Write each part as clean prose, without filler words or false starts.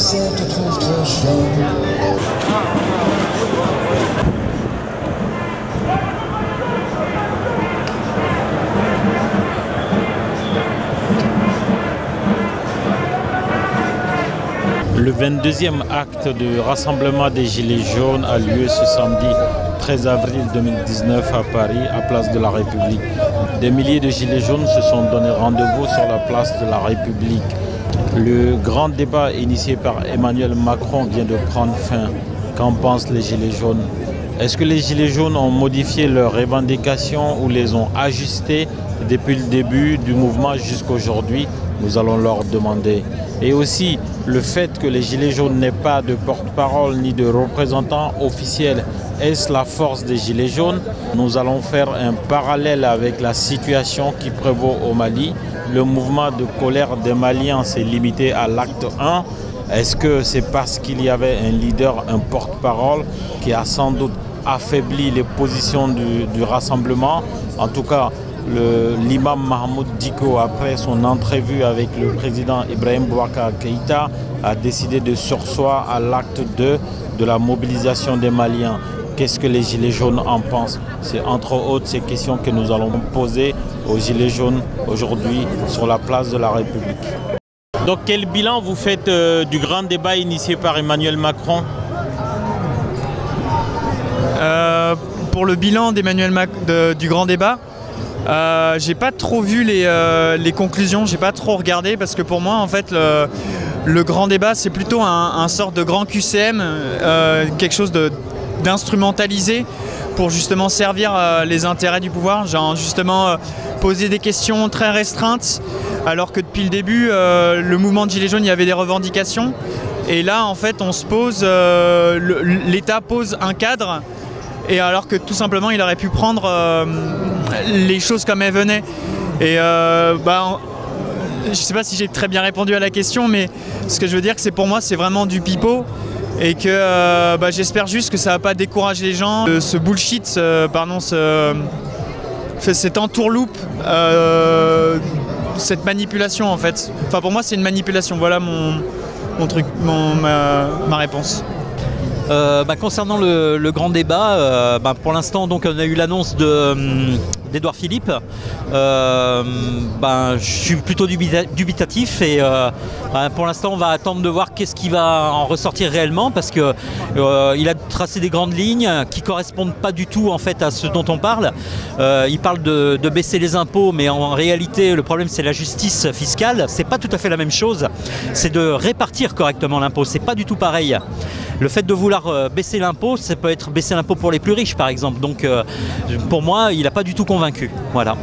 personne te trouve trop chum. Le 22e acte du rassemblement des Gilets jaunes a lieu ce samedi 13 avril 2019 à Paris, à Place de la République. Des milliers de Gilets jaunes se sont donné rendez-vous sur la Place de la République. Le grand débat initié par Emmanuel Macron vient de prendre fin. Qu'en pensent les Gilets jaunes? Est-ce que les Gilets jaunes ont modifié leurs revendications ou les ont ajustées depuis le début du mouvement jusqu'à aujourd'hui? Nous allons leur demander. Et aussi, le fait que les Gilets jaunes n'aient pas de porte-parole ni de représentants officiels, est-ce la force des Gilets jaunes? Nous allons faire un parallèle avec la situation qui prévaut au Mali. Le mouvement de colère des Maliens s'est limité à l'acte 1. Est-ce que c'est parce qu'il y avait un leader, un porte-parole qui a sans doute affaibli les positions du rassemblement? En tout cas, l'imam Mahmoud Dicko, après son entrevue avec le président Ibrahim Boubacar Keïta, a décidé de surseoir à l'acte 2 de la mobilisation des Maliens. Qu'est-ce que les Gilets jaunes en pensent? C'est entre autres ces questions que nous allons poser aux Gilets jaunes aujourd'hui sur la place de la République. Donc quel bilan vous faites du grand débat initié par Emmanuel Macron? Pour le bilan du grand débat, j'ai pas trop vu les conclusions, j'ai pas trop regardé parce que pour moi en fait le grand débat c'est plutôt un sort de grand QCM, quelque chose d'instrumentalisé pour justement servir les intérêts du pouvoir, genre justement poser des questions très restreintes alors que depuis le début le mouvement de Gilets jaunes il y avait des revendications et là en fait on se pose, l'État pose un cadre. Et alors que tout simplement il aurait pu prendre les choses comme elles venaient. Et je ne sais pas si j'ai très bien répondu à la question, mais ce que je veux dire c'est pour moi c'est vraiment du pipeau. Et que j'espère juste que ça ne va pas décourager les gens. Ce bullshit, cette entourloupe, cette manipulation en fait. Enfin pour moi c'est une manipulation, voilà mon truc, ma réponse. Concernant le grand débat, pour l'instant donc on a eu l'annonce d'Édouard Philippe. Je suis plutôt dubitatif et pour l'instant on va attendre de voir qu'est-ce qui va en ressortir réellement parce que il a tracé des grandes lignes qui correspondent pas du tout en fait à ce dont on parle. Il parle de baisser les impôts, mais en réalité le problème c'est la justice fiscale. C'est pas tout à fait la même chose. C'est de répartir correctement l'impôt. C'est pas du tout pareil. Le fait de vouloir baisser l'impôt, ça peut être baisser l'impôt pour les plus riches par exemple. Donc pour moi, il n'a pas du tout convaincu. Voilà.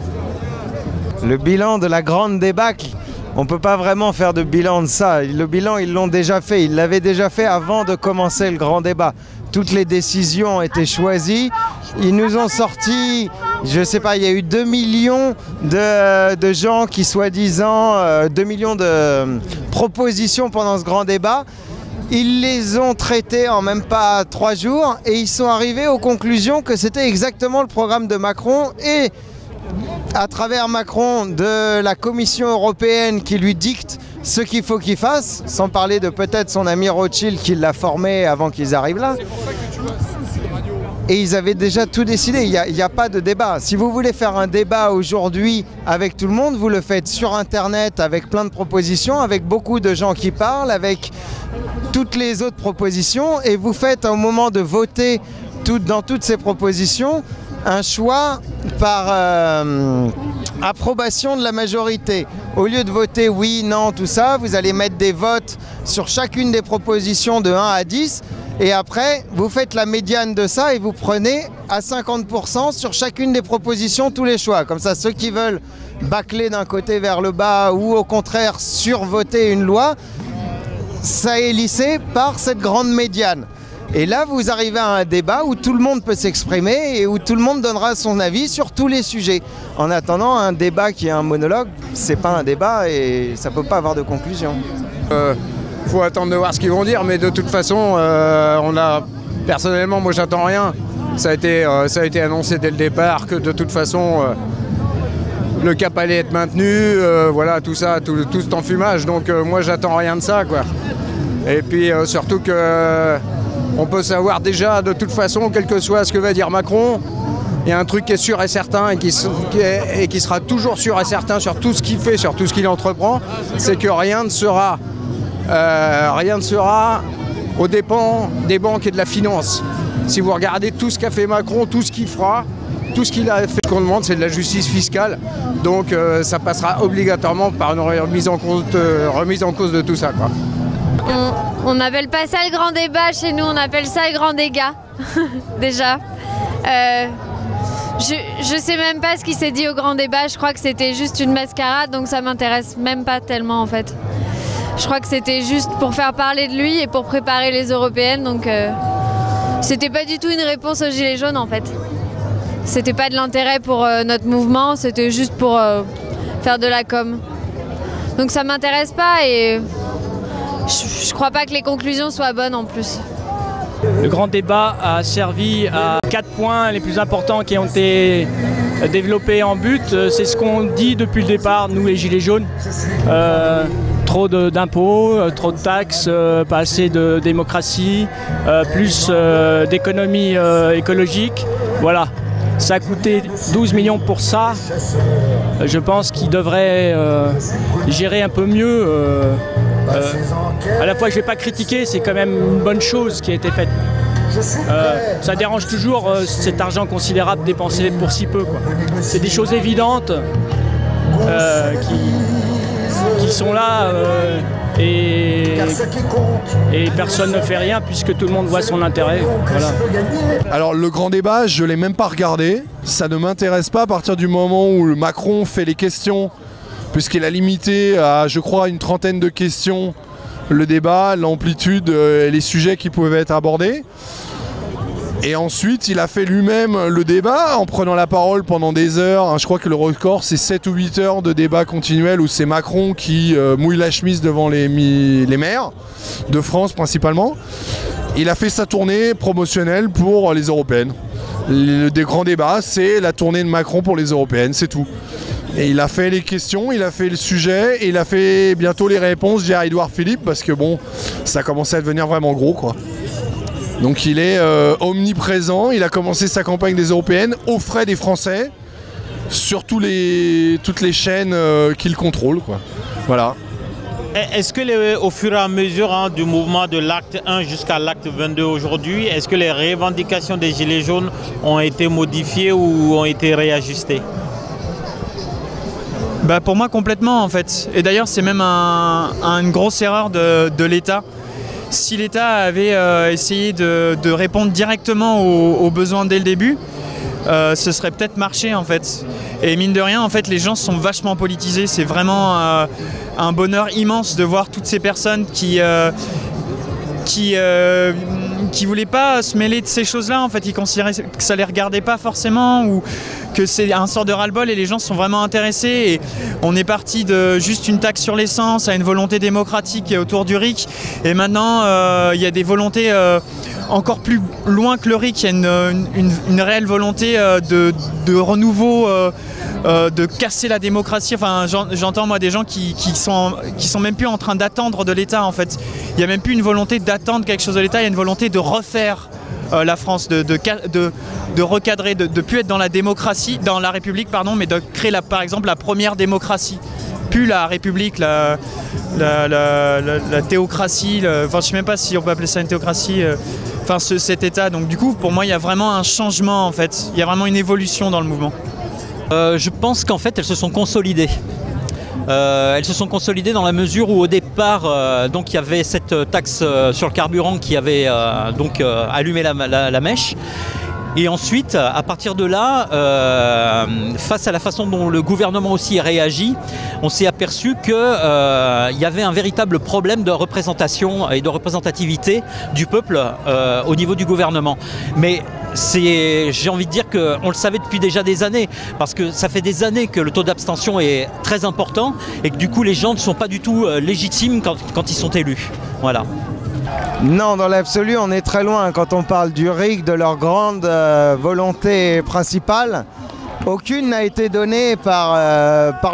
Le bilan de la grande débâcle, on ne peut pas vraiment faire de bilan de ça. Le bilan, ils l'ont déjà fait. Ils l'avaient déjà fait avant de commencer le grand débat. Toutes les décisions ont été choisies. Ils nous ont sorti, je ne sais pas, il y a eu 2 millions de gens qui soi-disant, 2 millions de propositions pendant ce grand débat. Ils les ont traités en même pas 3 jours et ils sont arrivés aux conclusions que c'était exactement le programme de Macron et à travers Macron de la Commission européenne qui lui dicte ce qu'il faut qu'il fasse, sans parler de peut-être son ami Rothschild qui l'a formé avant qu'ils arrivent là. Et ils avaient déjà tout décidé, il n'y a pas de débat. Si vous voulez faire un débat aujourd'hui avec tout le monde, vous le faites sur Internet avec plein de propositions, avec beaucoup de gens qui parlent, avec toutes les autres propositions et vous faites au moment de voter dans toutes ces propositions un choix par approbation de la majorité. Au lieu de voter oui, non, tout ça, vous allez mettre des votes sur chacune des propositions de 1 à 10 et après vous faites la médiane de ça et vous prenez à 50% sur chacune des propositions tous les choix. Comme ça, ceux qui veulent bâcler d'un côté vers le bas ou au contraire survoter une loi, ça est lissé par cette grande médiane. Et là, vous arrivez à un débat où tout le monde peut s'exprimer et où tout le monde donnera son avis sur tous les sujets. En attendant, un débat qui est un monologue, c'est pas un débat et ça peut pas avoir de conclusion. Faut attendre de voir ce qu'ils vont dire, mais de toute façon, personnellement, moi j'attends rien. Ça a été annoncé dès le départ que de toute façon, le cap allait être maintenu, voilà, tout ça, tout cet enfumage. Donc moi j'attends rien de ça, quoi. Et puis surtout que on peut savoir déjà de toute façon, quel que soit ce que va dire Macron, il y a un truc qui est sûr et certain et qui sera toujours sûr et certain sur tout ce qu'il fait, sur tout ce qu'il entreprend, c'est que rien ne sera aux dépens des banques et de la finance. Si vous regardez tout ce qu'a fait Macron, tout ce qu'il fera, tout ce qu'il a fait, ce qu'on demande, c'est de la justice fiscale. Donc ça passera obligatoirement par une remise en cause de tout ça, quoi. On n'appelle pas ça le grand débat chez nous, on appelle ça le grand dégât, déjà. Je sais même pas ce qui s'est dit au grand débat, je crois que c'était juste une mascarade, donc ça m'intéresse même pas tellement en fait. Je crois que c'était juste pour faire parler de lui et pour préparer les européennes, donc c'était pas du tout une réponse aux gilets jaunes en fait. C'était pas de l'intérêt pour notre mouvement, c'était juste pour faire de la com. Donc ça m'intéresse pas et je crois pas que les conclusions soient bonnes en plus. Le grand débat a servi à 4 points les plus importants qui ont été développés en but. C'est ce qu'on dit depuis le départ, nous les Gilets jaunes. Trop d'impôts, trop de taxes, pas assez de démocratie, plus d'économie écologique. Voilà, ça a coûté 12 millions pour ça. Je pense qu'ils devraient gérer un peu mieux. À la fois, je ne vais pas critiquer, c'est quand même une bonne chose qui a été faite. Ça dérange toujours cet argent considérable dépensé pour si peu, quoi. C'est des choses évidentes qui sont là et personne ne fait rien puisque tout le monde voit son intérêt. Voilà. Alors le grand débat, je ne l'ai même pas regardé. Ça ne m'intéresse pas à partir du moment où le Macron fait les questions, puisqu'il a limité à, je crois, une trentaine de questions le débat, l'amplitude et les sujets qui pouvaient être abordés. Et ensuite, il a fait lui-même le débat en prenant la parole pendant des heures. Je crois que le record, c'est 7 ou 8 heures de débat continuel où c'est Macron qui mouille la chemise devant les maires de France principalement. Il a fait sa tournée promotionnelle pour les européennes. Des grands débats, c'est la tournée de Macron pour les européennes, c'est tout. Et il a fait les questions, il a fait le sujet, et il a fait bientôt les réponses, je dirais à Édouard Philippe, parce que bon, ça commençait à devenir vraiment gros, quoi. Donc il est omniprésent, il a commencé sa campagne des européennes aux frais des Français, sur toutes les chaînes qu'il contrôle, quoi. Voilà. Est-ce que au fur et à mesure du mouvement de l'acte 1 jusqu'à l'acte 22 aujourd'hui, est-ce que les revendications des Gilets jaunes ont été modifiées ou ont été réajustées ? Bah pour moi complètement en fait. Et d'ailleurs c'est même une grosse erreur de l'État. Si l'État avait essayé de répondre directement aux besoins dès le début, ce serait peut-être marché en fait. Et mine de rien en fait les gens sont vachement politisés. C'est vraiment un bonheur immense de voir toutes ces personnes qui voulaient pas se mêler de ces choses-là, en fait, ils considéraient que ça les regardait pas forcément ou que c'est un sort de ras-le-bol et les gens sont vraiment intéressés. Et on est parti de juste une taxe sur l'essence à une volonté démocratique autour du RIC et maintenant il y a des volontés encore plus loin que le RIC, il y a une réelle volonté de renouveau, de casser la démocratie. Enfin, j'entends moi des gens qui sont même plus en train d'attendre de l'État en fait. Il n'y a même plus une volonté d'attendre quelque chose de l'État, il y a une volonté de refaire la France, de recadrer, de plus être dans la démocratie, dans la République pardon, mais de créer par exemple la première démocratie. Plus la République, la théocratie, enfin je sais même pas si on peut appeler ça une théocratie, enfin cet état. Donc du coup pour moi il y a vraiment un changement en fait, il y a vraiment une évolution dans le mouvement. Je pense qu'en fait elles se sont consolidées. Elles se sont consolidées dans la mesure où au départ donc il y avait cette taxe sur le carburant qui avait donc allumé la mèche. Et ensuite, à partir de là, face à la façon dont le gouvernement aussi réagit, on s'est aperçu qu'il y avait un véritable problème de représentation et de représentativité du peuple au niveau du gouvernement. Mais j'ai envie de dire qu'on le savait depuis déjà des années, parce que ça fait des années que le taux d'abstention est très important et que du coup les gens ne sont pas du tout légitimes quand ils sont élus. Voilà. Non, dans l'absolu, on est très loin. Quand on parle du RIC, de leur grande volonté principale, aucune n'a été donnée par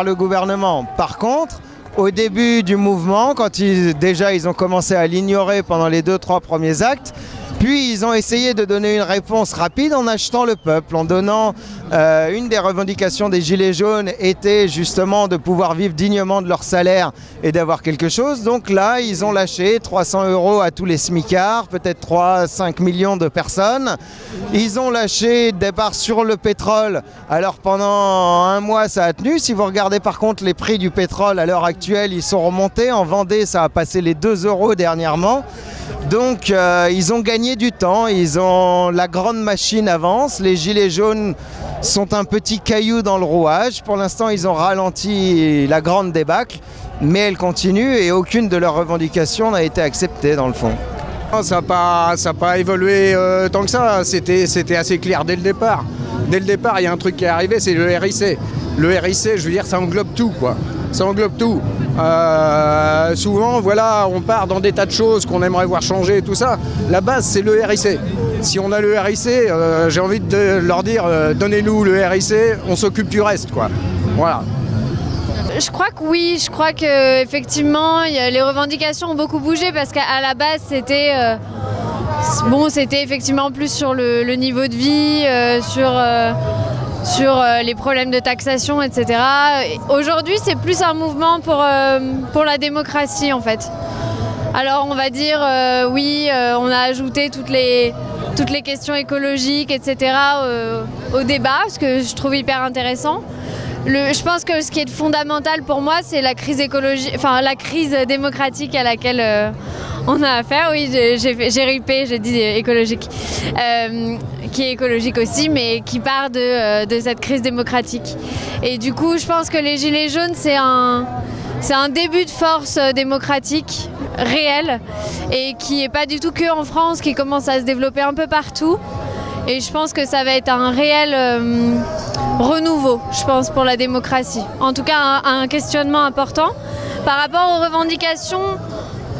le gouvernement. Par contre, au début du mouvement, quand déjà ils ont commencé à l'ignorer pendant les 2-3 premiers actes. Puis ils ont essayé de donner une réponse rapide en achetant le peuple, en donnant une des revendications des Gilets jaunes était justement de pouvoir vivre dignement de leur salaire et d'avoir quelque chose. Donc là, ils ont lâché 300 € à tous les smicards, peut-être 3-5 millions de personnes. Ils ont lâché des barres sur le pétrole. Alors pendant un mois, ça a tenu. Si vous regardez par contre les prix du pétrole à l'heure actuelle, ils sont remontés. En Vendée, ça a passé les 2 € dernièrement. Donc ils ont gagné du temps, la grande machine avance, les gilets jaunes sont un petit caillou dans le rouage. Pour l'instant, ils ont ralenti la grande débâcle, mais elle continue et aucune de leurs revendications n'a été acceptée dans le fond. Ça n'a pas évolué tant que ça, c'était assez clair dès le départ. Dès le départ, il y a un truc qui est arrivé, c'est le RIC. Le RIC, je veux dire, ça englobe tout, quoi. Ça englobe tout. Souvent, voilà, on part dans des tas de choses qu'on aimerait voir changer et tout ça. La base, c'est le RIC. Si on a le RIC, j'ai envie de leur dire, donnez-nous le RIC, on s'occupe du reste, quoi. Voilà. Je crois que oui, je crois que effectivement, les revendications ont beaucoup bougé parce qu'à la base, c'était c'était effectivement plus sur le niveau de vie, sur les problèmes de taxation, etc. Aujourd'hui, c'est plus un mouvement pour la démocratie, en fait. Alors, on va dire, oui, on a ajouté toutes les questions écologiques, etc. Au débat, ce que je trouve hyper intéressant. Je pense que ce qui est fondamental pour moi, c'est la crise la crise démocratique à laquelle on a affaire. Oui, j'ai ripé, j'ai dit écologique, qui est écologique aussi, mais qui part de cette crise démocratique. Et du coup, je pense que les Gilets jaunes, c'est un début de force démocratique réel et qui n'est pas du tout que en France, qui commence à se développer un peu partout. Et je pense que ça va être un réel renouveau, je pense, pour la démocratie. En tout cas, un questionnement important. Par rapport aux revendications,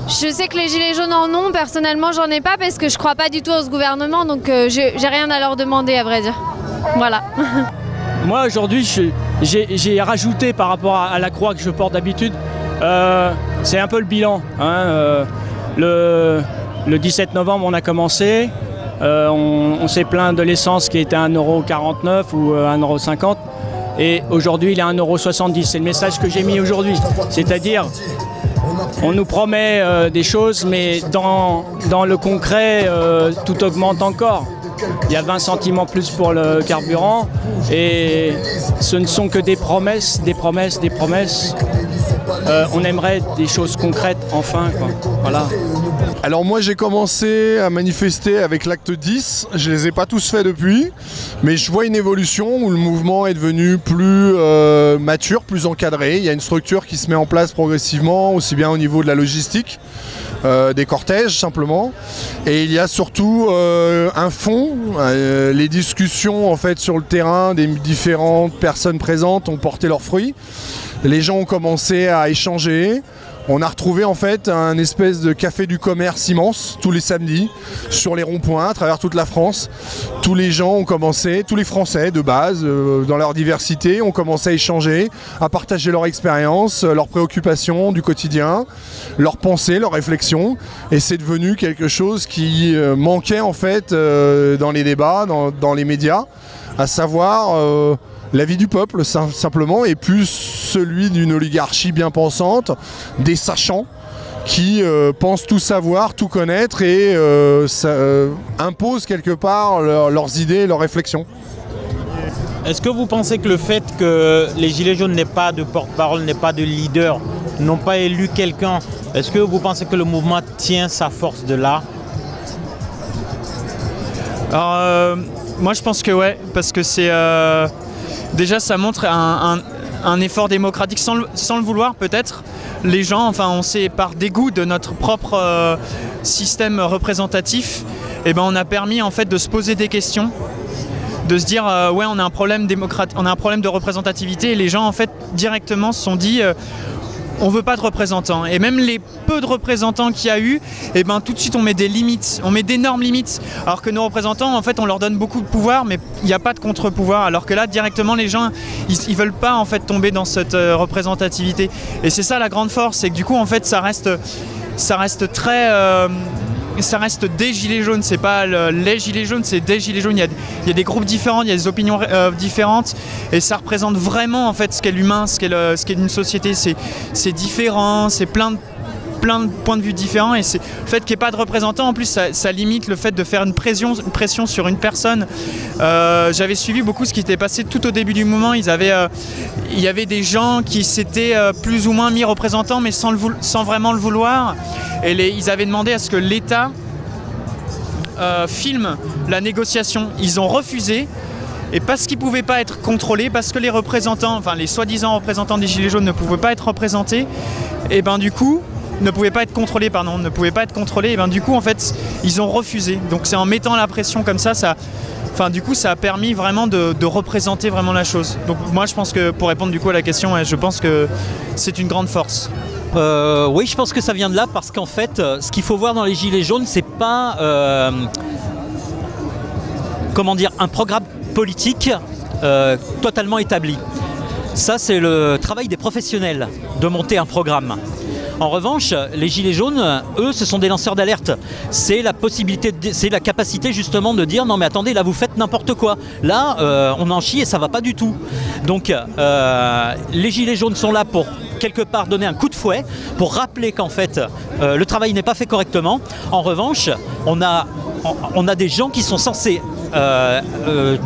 je sais que les Gilets jaunes en ont. Personnellement, j'en ai pas parce que je crois pas du tout en ce gouvernement. Donc, j'ai rien à leur demander, à vrai dire. Voilà. Moi, aujourd'hui, j'ai rajouté par rapport à la croix que je porte d'habitude. C'est un peu le bilan. Hein, le 17 novembre, on a commencé. On s'est plaint de l'essence qui était à 1,49 € ou 1,50 €. Et aujourd'hui, il est à 1,70 €. C'est le message que j'ai mis aujourd'hui. C'est-à-dire, on nous promet des choses, mais dans le concret, tout augmente encore. Il y a 20 centimes en plus pour le carburant. Et ce ne sont que des promesses, des promesses, des promesses. On aimerait des choses concrètes, enfin, quoi. Voilà. Alors moi j'ai commencé à manifester avec l'acte 10, je les ai pas tous faits depuis, mais je vois une évolution où le mouvement est devenu plus mature, plus encadré. Il y a une structure qui se met en place progressivement, aussi bien au niveau de la logistique, des cortèges simplement, et il y a surtout un fond. Les discussions en fait sur le terrain des différentes personnes présentes ont porté leurs fruits. Les gens ont commencé à échanger. On a retrouvé en fait un espèce de café du commerce immense tous les samedis sur les ronds-points à travers toute la France. Tous les gens ont commencé, tous les Français de base, dans leur diversité, ont commencé à échanger, à partager leur expérience, leurs préoccupations du quotidien, leurs pensées, leurs réflexions. Et c'est devenu quelque chose qui manquait en fait dans les débats, dans les médias, à savoir l'avis du peuple simplement, et plus celui d'une oligarchie bien pensante, des sachants qui pensent tout savoir, tout connaître et imposent quelque part leurs idées, leurs réflexions. Est-ce que vous pensez que le fait que les Gilets jaunes n'aient pas de porte-parole, n'aient pas de leader, n'ont pas élu quelqu'un, est-ce que vous pensez que le mouvement tient sa force de là? Alors, moi je pense que ouais, parce que c'est... déjà ça montre un effort démocratique sans le vouloir peut-être. Les gens, enfin on sait par dégoût de notre propre système représentatif, et ben on a permis en fait de se poser des questions, de se dire ouais on a un problème de représentativité, et les gens en fait directement se sont dit on veut pas de représentants. Et même les peu de représentants qu'il y a eu, et ben tout de suite on met des limites, on met d'énormes limites. Alors que nos représentants, en fait, on leur donne beaucoup de pouvoir, mais il n'y a pas de contre-pouvoir. Alors que là, directement, les gens, ils veulent pas en fait tomber dans cette représentativité. Et c'est ça la grande force, c'est que du coup, en fait, ça reste très ça reste des gilets jaunes, c'est pas les gilets jaunes, c'est des gilets jaunes. Il y a des groupes différents, il y a des opinions différentes, et ça représente vraiment en fait ce qu'est l'humain, ce qu'est une société. C'est différent, c'est plein de points de vue différents, et c'est le fait qu'il n'y ait pas de représentants, en plus ça limite le fait de faire une pression sur une personne. J'avais suivi beaucoup ce qui était passé tout au début du mouvement. Il y avait des gens qui s'étaient plus ou moins mis représentants, mais sans vraiment le vouloir, et ils avaient demandé à ce que l'État filme la négociation. Ils ont refusé, et parce qu'ils ne pouvaient pas être contrôlés, parce que les représentants, enfin les soi-disant représentants des Gilets jaunes ne pouvaient pas être représentés, et ben du coup ne pouvaient pas être contrôlés, et ben du coup en fait ils ont refusé. Donc c'est en mettant la pression comme ça, du coup ça a permis vraiment de représenter vraiment la chose. Donc moi je pense que, pour répondre du coup à la question, je pense que c'est une grande force. Oui, je pense que ça vient de là, parce qu'en fait ce qu'il faut voir dans les Gilets jaunes, c'est pas comment dire, un programme politique totalement établi. Ça, c'est le travail des professionnels de monter un programme. En revanche, les Gilets jaunes, eux, ce sont des lanceurs d'alerte. C'est la possibilité, c'est la capacité justement de dire non mais attendez, là vous faites n'importe quoi. Là, on en chie et ça va pas du tout. Donc, les Gilets jaunes sont là pour quelque part donner un coup de fouet, pour rappeler qu'en fait, le travail n'est pas fait correctement. En revanche, on a des gens qui sont censés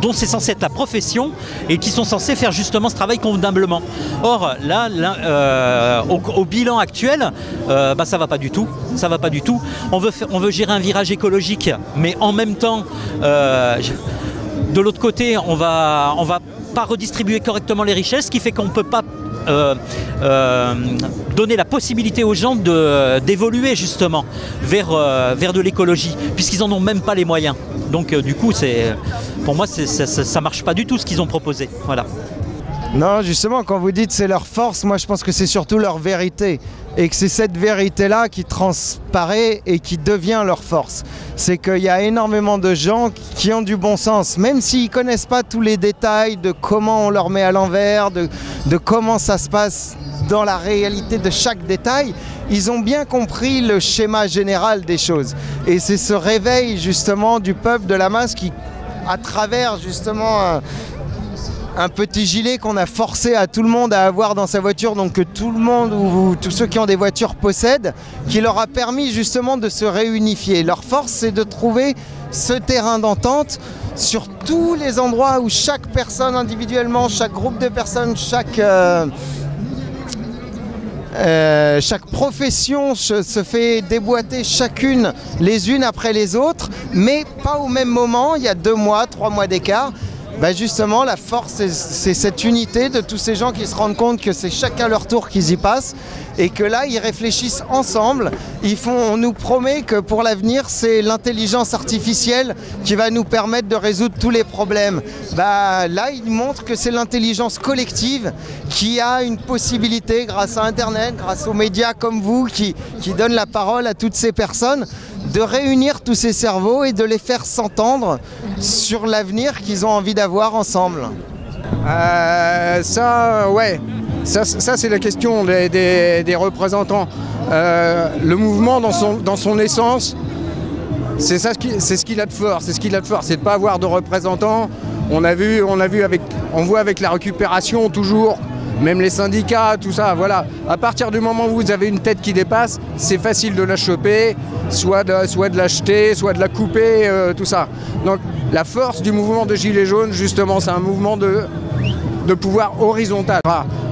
dont c'est censé être la profession, et qui sont censés faire justement ce travail convenablement. Or là, au bilan actuel, ça va pas du tout. Ça va pas du tout. On veut gérer un virage écologique, mais en même temps, de l'autre côté, on va pas redistribuer correctement les richesses, ce qui fait qu'on peut pas donner la possibilité aux gens d'évoluer justement vers de l'écologie, puisqu'ils en ont même pas les moyens. Donc du coup, pour moi, ça marche pas du tout ce qu'ils ont proposé. Voilà. Non, justement, quand vous dites c'est leur force, moi je pense que c'est surtout leur vérité. Et que c'est cette vérité-là qui transparaît et qui devient leur force. C'est qu'il y a énormément de gens qui ont du bon sens, même s'ils ne connaissent pas tous les détails de comment on leur met à l'envers, de comment ça se passe dans la réalité de chaque détail. Ils ont bien compris le schéma général des choses. Et c'est ce réveil justement du peuple, de la masse, qui, à travers justement un petit gilet qu'on a forcé à tout le monde à avoir dans sa voiture, donc que tout le monde ou tous ceux qui ont des voitures possèdent, qui leur a permis justement de se réunifier. Leur force, c'est de trouver ce terrain d'entente sur tous les endroits où chaque personne individuellement, chaque groupe de personnes, chaque profession se fait déboîter chacune les unes après les autres, mais pas au même moment. Il y a 2 mois, 3 mois d'écart. Justement, la force, c'est cette unité de tous ces gens qui se rendent compte que c'est chacun leur tour qu'ils y passent, et que là, ils réfléchissent ensemble. On nous promet que pour l'avenir, c'est l'intelligence artificielle qui va nous permettre de résoudre tous les problèmes. Là, ils montrent que c'est l'intelligence collective qui a une possibilité, grâce à Internet, grâce aux médias comme vous, qui donnent la parole à toutes ces personnes, de réunir tous ces cerveaux et de les faire s'entendre sur l'avenir qu'ils ont envie d'avoir ensemble. Ouais. Ça c'est la question des représentants. Le mouvement dans son essence, c'est ce qu'il a de fort. C'est de ne pas avoir de représentants. On voit avec la récupération toujours, même les syndicats, tout ça, voilà. À partir du moment où vous avez une tête qui dépasse, c'est facile de la choper, soit de l'acheter, soit de la couper, tout ça. Donc la force du mouvement de Gilets jaunes, justement, c'est un mouvement de pouvoir horizontal.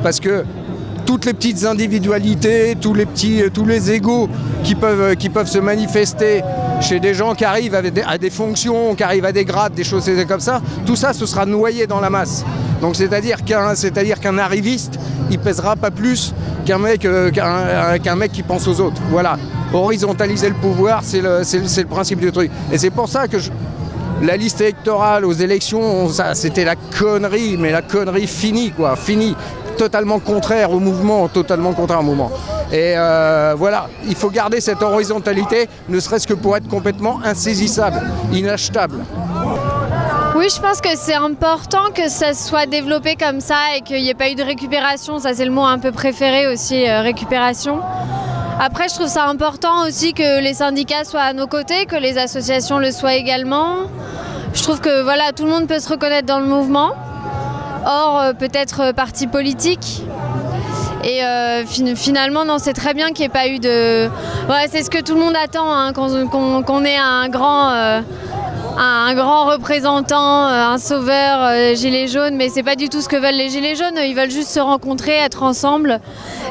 Parce que toutes les petites individualités, tous les égos qui peuvent se manifester chez des gens qui arrivent à des fonctions, qui arrivent à des grades, des choses comme ça, tout ça, ce sera noyé dans la masse. Donc c'est-à-dire qu'un arriviste, il pèsera pas plus qu'un mec qui pense aux autres. Voilà. Horizontaliser le pouvoir, c'est le principe du truc. Et c'est pour ça que la liste électorale aux élections, c'était la connerie, mais la connerie finie, quoi. Finie. totalement contraire au mouvement, Et voilà, il faut garder cette horizontalité, ne serait-ce que pour être complètement insaisissable, inachetable. Oui, je pense que c'est important que ça soit développé comme ça et qu'il n'y ait pas eu de récupération. Ça, c'est le mot un peu préféré aussi, récupération. Après, je trouve ça important aussi que les syndicats soient à nos côtés, que les associations le soient également. Je trouve que voilà, tout le monde peut se reconnaître dans le mouvement, hors peut-être parti politique. Et finalement, non, c'est très bien qu'il n'y ait pas eu de... Ouais, c'est ce que tout le monde attend, hein, qu'on ait un grand représentant, un sauveur Gilets jaunes, mais c'est pas du tout ce que veulent les Gilets jaunes. Ils veulent juste se rencontrer, être ensemble,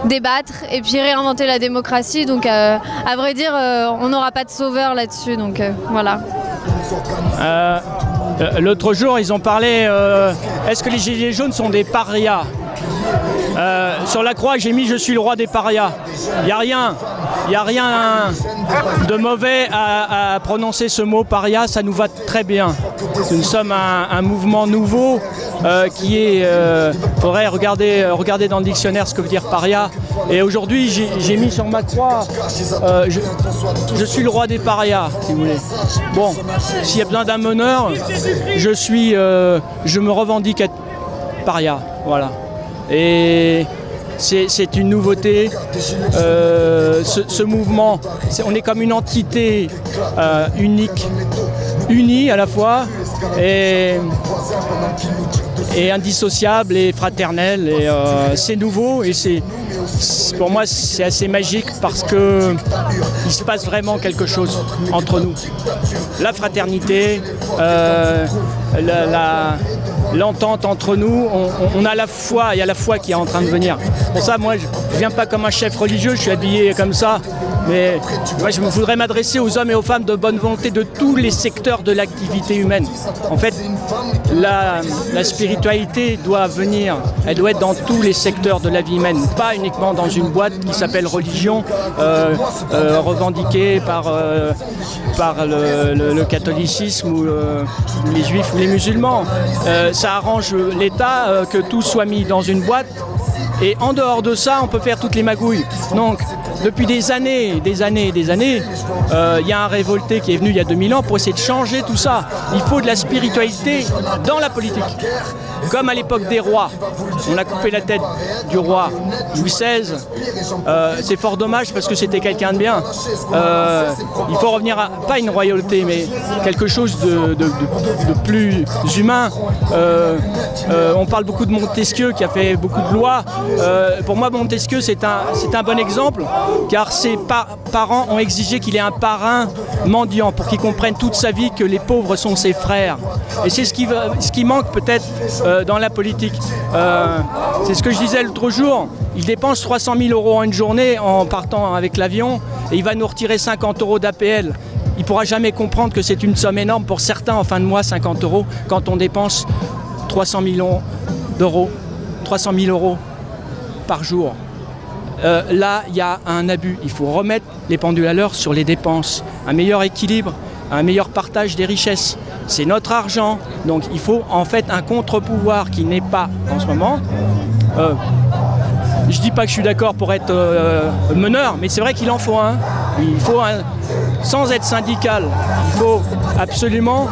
débattre et puis réinventer la démocratie. Donc à vrai dire, on n'aura pas de sauveur là-dessus, donc voilà. L'autre jour, ils ont parlé, est-ce que les Gilets jaunes sont des parias? Sur la croix, j'ai mis « Je suis le roi des parias ». Il n'y a rien de mauvais à prononcer ce mot paria, ça nous va très bien. Nous sommes un mouvement nouveau qui est... faudrait regarder dans le dictionnaire ce que veut dire paria. Et aujourd'hui, j'ai mis sur ma croix je suis le roi des parias, si vous voulez. Bon, s'il y a besoin d'un meneur, je me revendique être paria, voilà. Et c'est une nouveauté, ce mouvement, on est comme une entité unique, unie à la fois et indissociable et fraternelle. Et c'est nouveau et pour moi c'est assez magique parce que il se passe vraiment quelque chose entre nous. La fraternité, l'entente entre nous, on a la foi, il y a la foi qui est en train de venir. Pour ça, moi, je ne viens pas comme un chef religieux, je suis habillé comme ça, mais moi, je voudrais m'adresser aux hommes et aux femmes de bonne volonté de tous les secteurs de l'activité humaine. En fait, la spiritualité doit venir, elle doit être dans tous les secteurs de la vie humaine, pas uniquement dans une boîte qui s'appelle religion, revendiquée par le catholicisme ou les juifs ou les musulmans. Ça arrange l'État que tout soit mis dans une boîte et en dehors de ça on peut faire toutes les magouilles. Donc depuis des années, il y a un révolté qui est venu il y a 2000 ans pour essayer de changer tout ça. Il faut de la spiritualité dans la politique. Comme à l'époque des rois, on a coupé la tête du roi Louis XVI. C'est fort dommage parce que c'était quelqu'un de bien. Il faut revenir à, pas une royauté, mais quelque chose de plus humain. On parle beaucoup de Montesquieu qui a fait beaucoup de lois. Pour moi, Montesquieu, c'est un bon exemple, car ses parents ont exigé qu'il ait un parrain mendiant pour qu'il comprenne toute sa vie que les pauvres sont ses frères. Et c'est ce qui manque peut-être dans la politique. C'est ce que je disais l'autre jour. Il dépense 300 000 € en une journée en partant avec l'avion et il va nous retirer 50 € d'APL. Il ne pourra jamais comprendre que c'est une somme énorme pour certains en fin de mois, 50 € quand on dépense 300 000 € par jour. Là, il y a un abus. Il faut remettre les pendules à l'heure sur les dépenses. Un meilleur équilibre, un meilleur partage des richesses. C'est notre argent. Donc il faut en fait un contre-pouvoir qui n'est pas en ce moment. Je ne dis pas que je suis d'accord pour être meneur, mais c'est vrai qu'il en faut un. Il faut sans être syndical, il faut absolument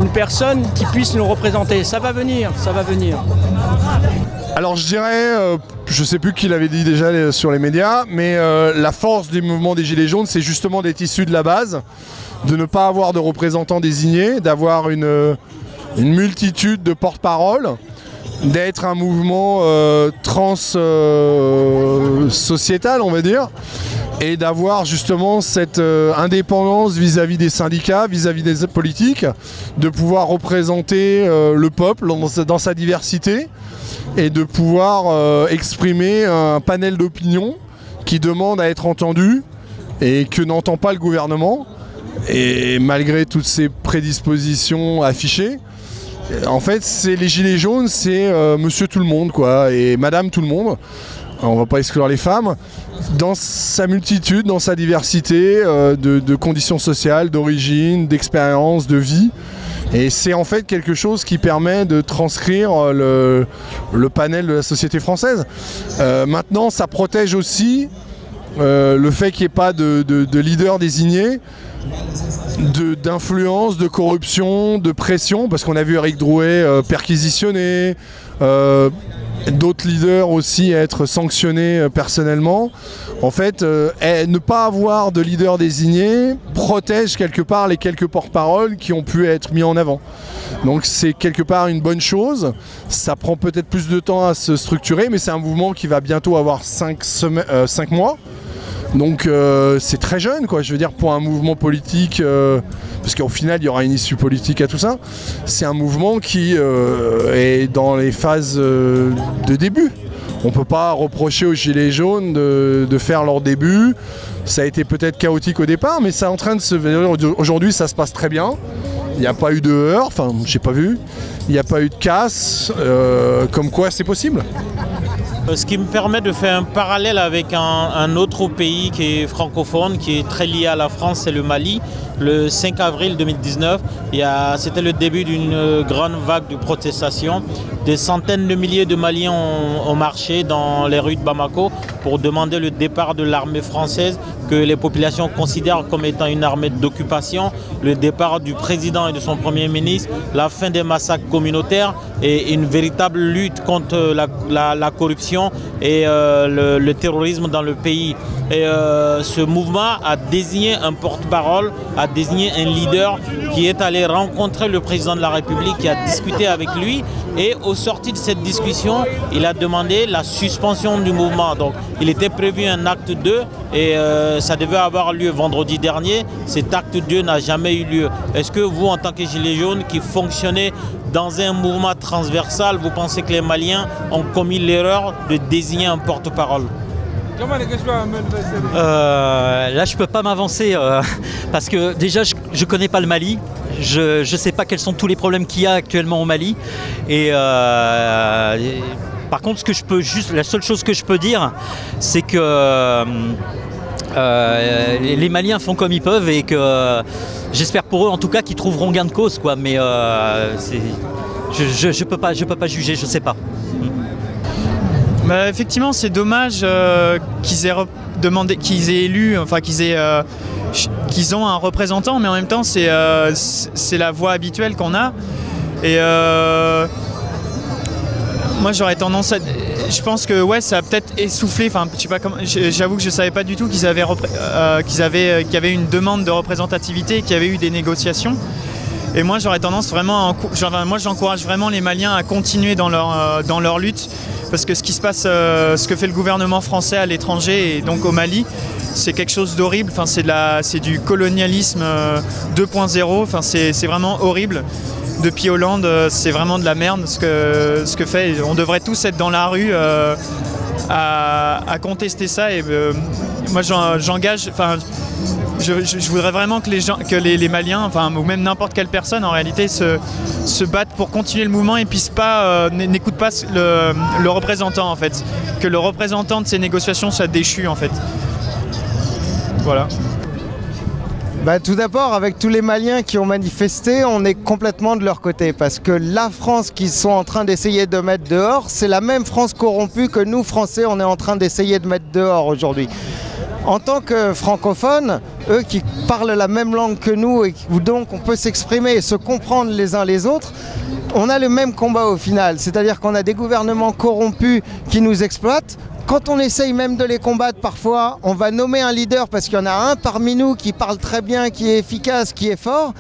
une personne qui puisse nous représenter. Ça va venir, ça va venir. Alors je dirais, je ne sais plus qui l'avait dit déjà sur les médias, mais la force du mouvement des Gilets jaunes, c'est justement d'être issu de la base, de ne pas avoir de représentants désignés, d'avoir une multitude de porte-parole, d'être un mouvement trans-sociétal, on va dire, et d'avoir justement cette indépendance vis-à-vis des syndicats, vis-à-vis des politiques, de pouvoir représenter le peuple dans sa diversité et de pouvoir exprimer un panel d'opinions qui demande à être entendu et que n'entend pas le gouvernement. Et malgré toutes ces prédispositions affichées, en fait, c'est les Gilets jaunes, c'est monsieur tout le monde, quoi, et madame tout le monde. On va pas exclure les femmes, dans sa multitude, dans sa diversité de conditions sociales, d'origine, d'expérience, de vie. Et c'est en fait quelque chose qui permet de transcrire le panel de la société française. Maintenant, ça protège aussi le fait qu'il n'y ait pas de leader désigné, d'influence, de corruption, de pression, parce qu'on a vu Éric Drouet perquisitionné, d'autres leaders aussi être sanctionnés personnellement. En fait, ne pas avoir de leader désigné protège quelque part les quelques porte-paroles qui ont pu être mis en avant. Donc c'est quelque part une bonne chose. Ça prend peut-être plus de temps à se structurer, mais c'est un mouvement qui va bientôt avoir 5 mois. Donc c'est très jeune, quoi. Je veux dire, pour un mouvement politique, parce qu'au final il y aura une issue politique à tout ça, c'est un mouvement qui est dans les phases de début. On ne peut pas reprocher aux Gilets jaunes de faire leur début. Ça a été peut-être chaotique au départ, mais c'est en train de se... Aujourd'hui ça se passe très bien. Il n'y a pas eu de heurts, enfin j'ai pas vu. Il n'y a pas eu de casse, comme quoi c'est possible. Ce qui me permet de faire un parallèle avec un autre pays qui est francophone, qui est très lié à la France, c'est le Mali. Le 5 avril 2019, c'était le début d'une grande vague de protestation. Des centaines de milliers de Maliens ont marché dans les rues de Bamako pour demander le départ de l'armée française, que les populations considèrent comme étant une armée d'occupation, le départ du président et de son premier ministre, la fin des massacres communautaires et une véritable lutte contre la corruption et le terrorisme dans le pays. Et ce mouvement a désigné un porte-parole, a désigné un leader qui est allé rencontrer le président de la République, qui a discuté avec lui, et au sorti de cette discussion, il a demandé la suspension du mouvement. Donc il était prévu un acte 2 et ça devait avoir lieu vendredi dernier. Cet acte 2 n'a jamais eu lieu. Est-ce que vous, en tant que Gilets jaunes qui fonctionnez dans un mouvement transversal, vous pensez que les Maliens ont commis l'erreur de désigner un porte-parole ? Là je peux pas m'avancer parce que déjà je connais pas le Mali, je sais pas quels sont tous les problèmes qu'il y a actuellement au Mali et par contre la seule chose que je peux dire c'est que les Maliens font comme ils peuvent et que j'espère pour eux en tout cas qu'ils trouveront gain de cause, quoi, mais je peux pas juger, je sais pas. Bah, effectivement, c'est dommage qu'ils aient élu, enfin qu'ils ont un représentant, mais en même temps, c'est la voie habituelle qu'on a. Et moi, j'aurais tendance à... Je pense que ouais, ça a peut-être essoufflé. Enfin, je sais pas comment. J'avoue que je savais pas du tout qu'il y avait une demande de représentativité, qu'il y avait eu des négociations. Et moi, j'aurais tendance vraiment, moi, j'encourage vraiment les Maliens à continuer dans leur lutte. Parce que ce qui se passe, ce que fait le gouvernement français à l'étranger et donc au Mali, c'est quelque chose d'horrible. Enfin, c'est du colonialisme 2.0. Enfin, c'est vraiment horrible. Depuis Hollande, c'est vraiment de la merde ce que fait. On devrait tous être dans la rue à contester ça. Et moi, j'engage. Enfin, je voudrais vraiment que les Maliens, enfin, ou même n'importe quelle personne en réalité, se battent pour continuer le mouvement et n'écoutent pas le représentant, en fait. Que le représentant de ces négociations soit déchu, en fait. Voilà. Bah, tout d'abord, avec tous les Maliens qui ont manifesté, on est complètement de leur côté. Parce que la France qu'ils sont en train d'essayer de mettre dehors, c'est la même France corrompue que nous, Français, on est en train d'essayer de mettre dehors aujourd'hui. En tant que francophones, eux qui parlent la même langue que nous et où donc on peut s'exprimer et se comprendre les uns les autres, on a le même combat au final. C'est-à-dire qu'on a des gouvernements corrompus qui nous exploitent. Quand on essaye même de les combattre, parfois, on va nommer un leader parce qu'il y en a un parmi nous qui parle très bien, qui est efficace, qui est fort.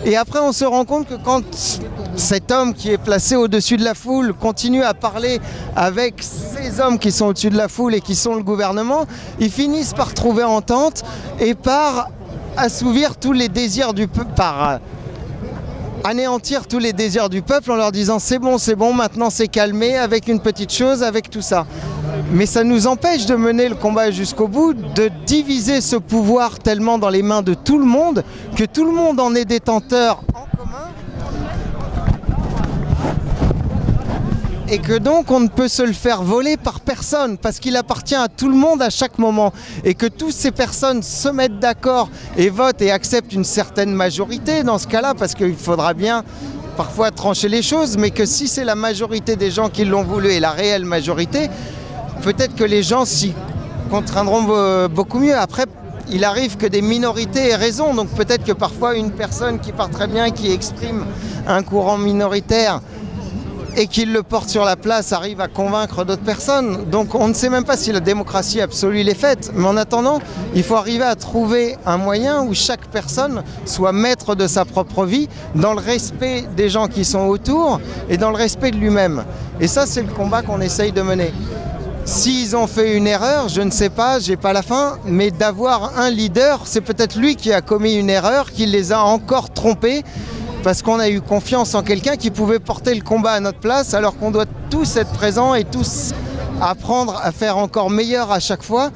Et après, on se rend compte que quand cet homme qui est placé au-dessus de la foule continue à parler avec ces hommes qui sont au-dessus de la foule et qui sont le gouvernement, ils finissent par trouver entente et par assouvir tous les désirs du peuple, par anéantir tous les désirs du peuple en leur disant c'est bon, maintenant c'est calmé avec une petite chose, avec tout ça. Mais ça nous empêche de mener le combat jusqu'au bout, de diviser ce pouvoir tellement dans les mains de tout le monde, que tout le monde en est détenteur en commun. et que donc on ne peut se le faire voler par personne parce qu'il appartient à tout le monde à chaque moment et que toutes ces personnes se mettent d'accord et votent et acceptent une certaine majorité dans ce cas-là, parce qu'il faudra bien parfois trancher les choses, mais que si c'est la majorité des gens qui l'ont voulu et la réelle majorité, peut-être que les gens s'y contraindront beaucoup mieux. Après, il arrive que des minorités aient raison, donc peut-être que parfois une personne qui part très bien, qui exprime un courant minoritaire et qui le porte sur la place arrive à convaincre d'autres personnes. Donc on ne sait même pas si la démocratie absolue est faite, mais en attendant, il faut arriver à trouver un moyen où chaque personne soit maître de sa propre vie, dans le respect des gens qui sont autour et dans le respect de lui-même. Et ça, c'est le combat qu'on essaye de mener. S'ils ont fait une erreur, je ne sais pas, j'ai pas la fin, mais d'avoir un leader, c'est peut-être lui qui a commis une erreur, qui les a encore trompés, parce qu'on a eu confiance en quelqu'un qui pouvait porter le combat à notre place, alors qu'on doit tous être présents et tous apprendre à faire encore meilleur à chaque fois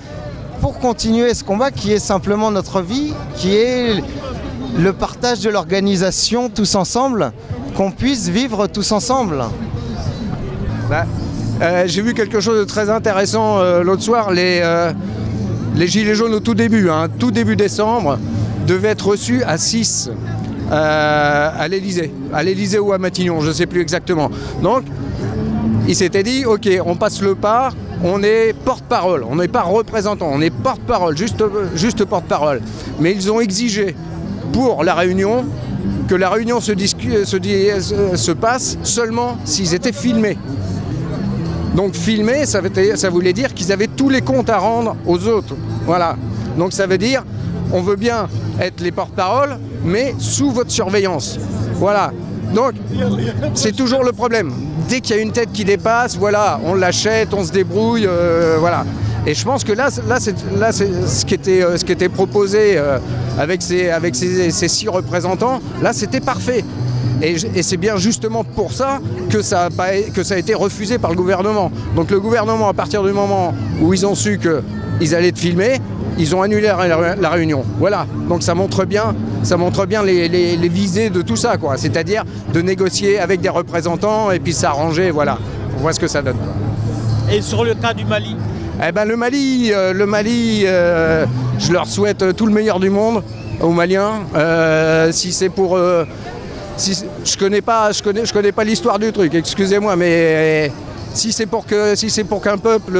pour continuer ce combat qui est simplement notre vie, qui est le partage de l'organisation tous ensemble, qu'on puisse vivre tous ensemble. J'ai vu quelque chose de très intéressant l'autre soir, les Gilets jaunes au tout début décembre, devaient être reçus à 6 à l'Élysée ou à Matignon, je ne sais plus exactement. Donc, il s'était dit, ok, on passe le pas, on est porte-parole, on n'est pas représentant, on est porte-parole, juste porte-parole. Mais ils ont exigé pour la réunion que la réunion se passe seulement s'ils étaient filmés. Donc filmer, ça voulait dire qu'ils avaient tous les comptes à rendre aux autres. Voilà. Donc ça veut dire, on veut bien être les porte-paroles, mais sous votre surveillance. Voilà. Donc c'est toujours le problème. Dès qu'il y a une tête qui dépasse, voilà, on l'achète, on se débrouille, voilà. Et je pense que là c'est ce qui était proposé avec ces 6 représentants. Là, c'était parfait. Et c'est bien justement pour ça que ça a été refusé par le gouvernement. Donc le gouvernement, à partir du moment où ils ont su qu'ils allaient être filmés, ils ont annulé la réunion. Voilà, donc ça montre bien les visées de tout ça, quoi. C'est-à-dire de négocier avec des représentants et puis s'arranger, voilà. On voit ce que ça donne. Et sur le cas du Mali? Eh ben le Mali, je leur souhaite tout le meilleur du monde aux Maliens. Si c'est pour... je connais pas l'histoire du truc, excusez-moi, mais si c'est pour qu'un peuple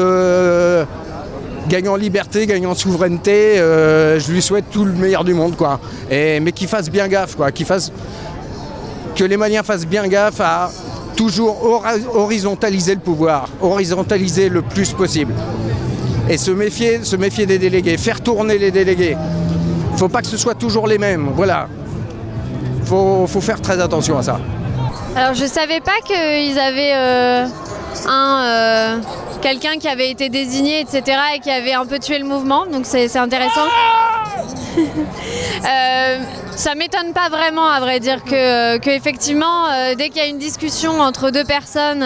gagne en liberté, gagne en souveraineté, je lui souhaite tout le meilleur du monde, quoi. Mais qu'il fasse bien gaffe, quoi, que les Maliens fassent bien gaffe à toujours horizontaliser le pouvoir, horizontaliser le plus possible. Et se méfier des délégués, faire tourner les délégués. Il ne faut pas que ce soit toujours les mêmes, voilà. Faut faire très attention à ça. Alors je savais pas qu'ils avaient quelqu'un qui avait été désigné, etc. et qui avait un peu tué le mouvement, donc c'est intéressant. Ça m'étonne pas vraiment, à vrai dire, que effectivement, dès qu'il y a une discussion entre 2 personnes,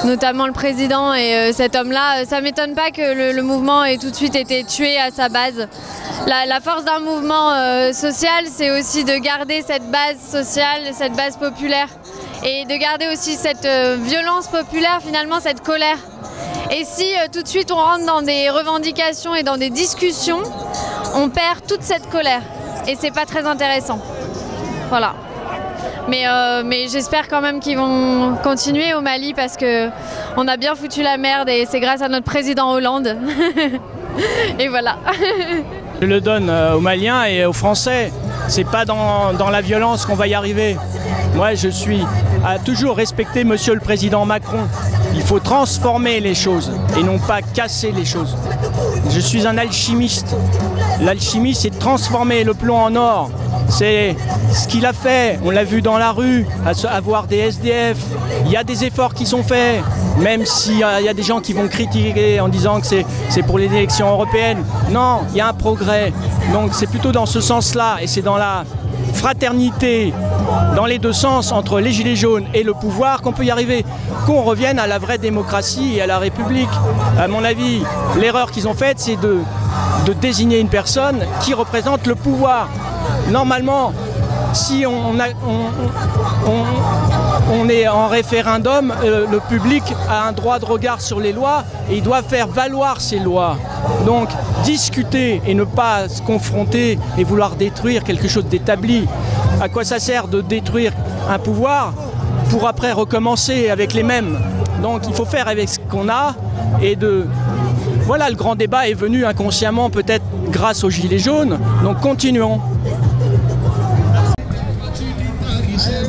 notamment le président et cet homme-là, ça m'étonne pas que le mouvement ait tout de suite été tué à sa base. La force d'un mouvement social, c'est aussi de garder cette base sociale, cette base populaire, et de garder aussi cette violence populaire, finalement, cette colère. Et si tout de suite on rentre dans des revendications et dans des discussions, on perd toute cette colère. Et c'est pas très intéressant. Voilà. Mais j'espère quand même qu'ils vont continuer au Mali parce qu'on a bien foutu la merde et c'est grâce à notre président Hollande. Et voilà. Je le donne aux Maliens et aux Français. C'est pas dans la violence qu'on va y arriver. Moi, je suis à toujours respecter Monsieur le Président Macron. Il faut transformer les choses et non pas casser les choses. Je suis un alchimiste. L'alchimie, c'est de transformer le plomb en or. C'est ce qu'il a fait. On l'a vu dans la rue, avoir des SDF. Il y a des efforts qui sont faits, même s'il y a des gens qui vont critiquer en disant que c'est pour les élections européennes. Non, il y a un progrès. Donc c'est plutôt dans ce sens-là, et c'est dans la fraternité, dans les 2 sens, entre les Gilets jaunes et le pouvoir, qu'on peut y arriver, qu'on revienne à la vraie démocratie et à la République. À mon avis, l'erreur qu'ils ont faite, c'est de désigner une personne qui représente le pouvoir. Normalement, si on est en référendum, le public a un droit de regard sur les lois et il doit faire valoir ces lois. Donc discuter et ne pas se confronter et vouloir détruire quelque chose d'établi. À quoi ça sert de détruire un pouvoir pour après recommencer avec les mêmes? Donc il faut faire avec ce qu'on a et voilà, le grand débat est venu inconsciemment peut-être grâce aux Gilets jaunes, donc continuons.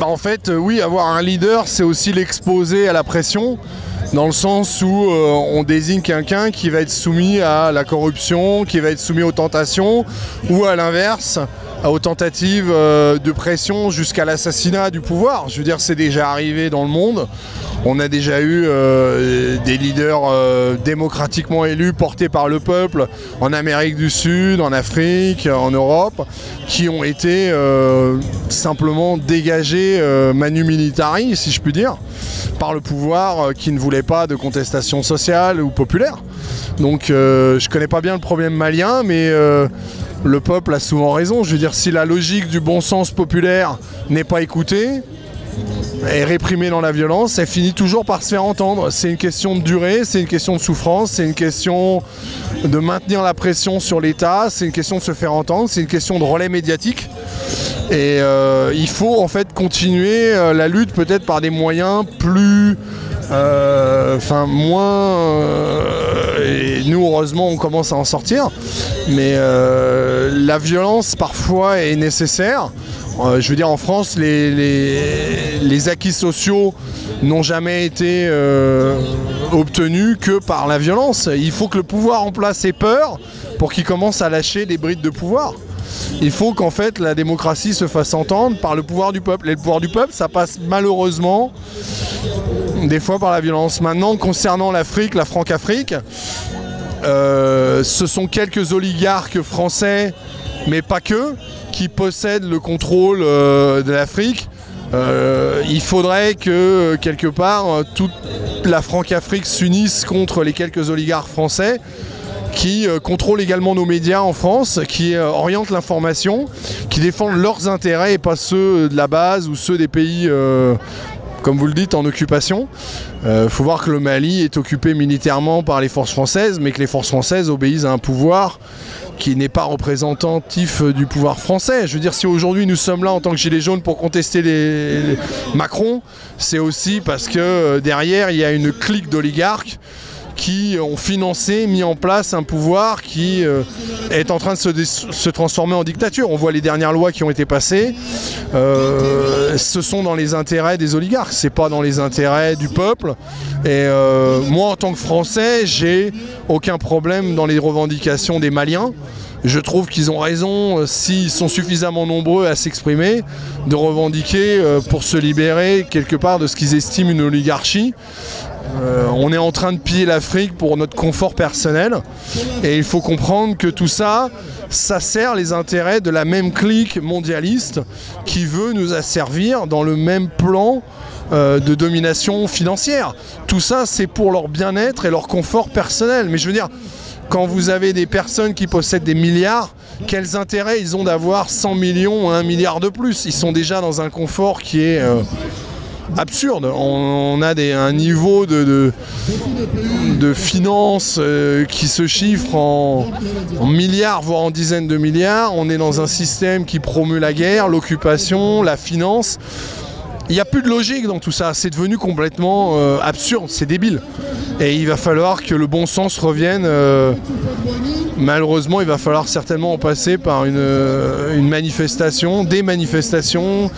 En fait, oui, avoir un leader, c'est aussi l'exposer à la pression, dans le sens où on désigne quelqu'un qui va être soumis à la corruption, qui va être soumis aux tentations, ou à l'inverse, aux tentatives de pression jusqu'à l'assassinat du pouvoir. Je veux dire, c'est déjà arrivé dans le monde. On a déjà eu des leaders démocratiquement élus, portés par le peuple, en Amérique du Sud, en Afrique, en Europe, qui ont été simplement dégagés manu militari, si je puis dire, par le pouvoir qui ne voulait pas de contestation sociale ou populaire. Donc je connais pas bien le problème malien, mais le peuple a souvent raison. Je veux dire, si la logique du bon sens populaire n'est pas écoutée, est réprimée dans la violence, elle finit toujours par se faire entendre. C'est une question de durée, c'est une question de souffrance, c'est une question de maintenir la pression sur l'État, c'est une question de se faire entendre, c'est une question de relais médiatique. Et il faut en fait continuer la lutte peut-être par des moyens plus... et nous heureusement on commence à en sortir, mais la violence parfois est nécessaire. Je veux dire, en France, les acquis sociaux n'ont jamais été obtenus que par la violence. Il faut que le pouvoir en place ait peur pour qu'il commence à lâcher des brides de pouvoir. Il faut qu'en fait la démocratie se fasse entendre par le pouvoir du peuple. Et le pouvoir du peuple, ça passe malheureusement des fois par la violence. Maintenant, concernant l'Afrique, la Franc-Afrique, ce sont quelques oligarques français, mais pas que, qui possèdent le contrôle de l'Afrique. Il faudrait que, quelque part, toute la Franc-Afrique s'unisse contre les quelques oligarques français qui contrôlent également nos médias en France, qui orientent l'information, qui défendent leurs intérêts et pas ceux de la base ou ceux des pays, comme vous le dites, en occupation. Faut voir que le Mali est occupé militairement par les forces françaises, mais que les forces françaises obéissent à un pouvoir qui n'est pas représentatif du pouvoir français. Je veux dire, si aujourd'hui nous sommes là en tant que Gilets jaunes pour contester les Macron, c'est aussi parce que derrière il y a une clique d'oligarques qui ont financé, mis en place un pouvoir qui est en train de se transformer en dictature. On voit les dernières lois qui ont été passées, ce sont dans les intérêts des oligarques, c'est pas dans les intérêts du peuple. Et moi en tant que Français, j'ai aucun problème dans les revendications des Maliens. Je trouve qu'ils ont raison, s'ils sont suffisamment nombreux à s'exprimer, de revendiquer pour se libérer quelque part de ce qu'ils estiment une oligarchie. On est en train de piller l'Afrique pour notre confort personnel et il faut comprendre que tout ça, ça sert les intérêts de la même clique mondialiste qui veut nous asservir dans le même plan de domination financière. Tout ça, c'est pour leur bien-être et leur confort personnel. Mais je veux dire, quand vous avez des personnes qui possèdent des milliards, quels intérêts ils ont d'avoir 100 millions ou 1 milliard de plus? Ils sont déjà dans un confort qui est absurde. On a un niveau de finances qui se chiffre en milliards, voire en dizaines de milliards. On est dans un système qui promeut la guerre, l'occupation, la finance. Il n'y a plus de logique dans tout ça, c'est devenu complètement absurde, c'est débile. Et il va falloir que le bon sens revienne. Malheureusement, il va falloir certainement en passer par une manifestation, des manifestations.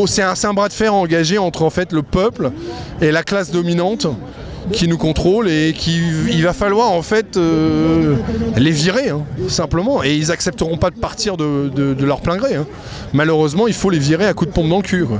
C'est un bras de fer engagé entre en fait le peuple et la classe dominante qui nous contrôle et il va falloir en fait les virer simplement, et ils accepteront pas de partir de leur plein gré. Malheureusement, il faut les virer à coups de pompe dans le cul, quoi.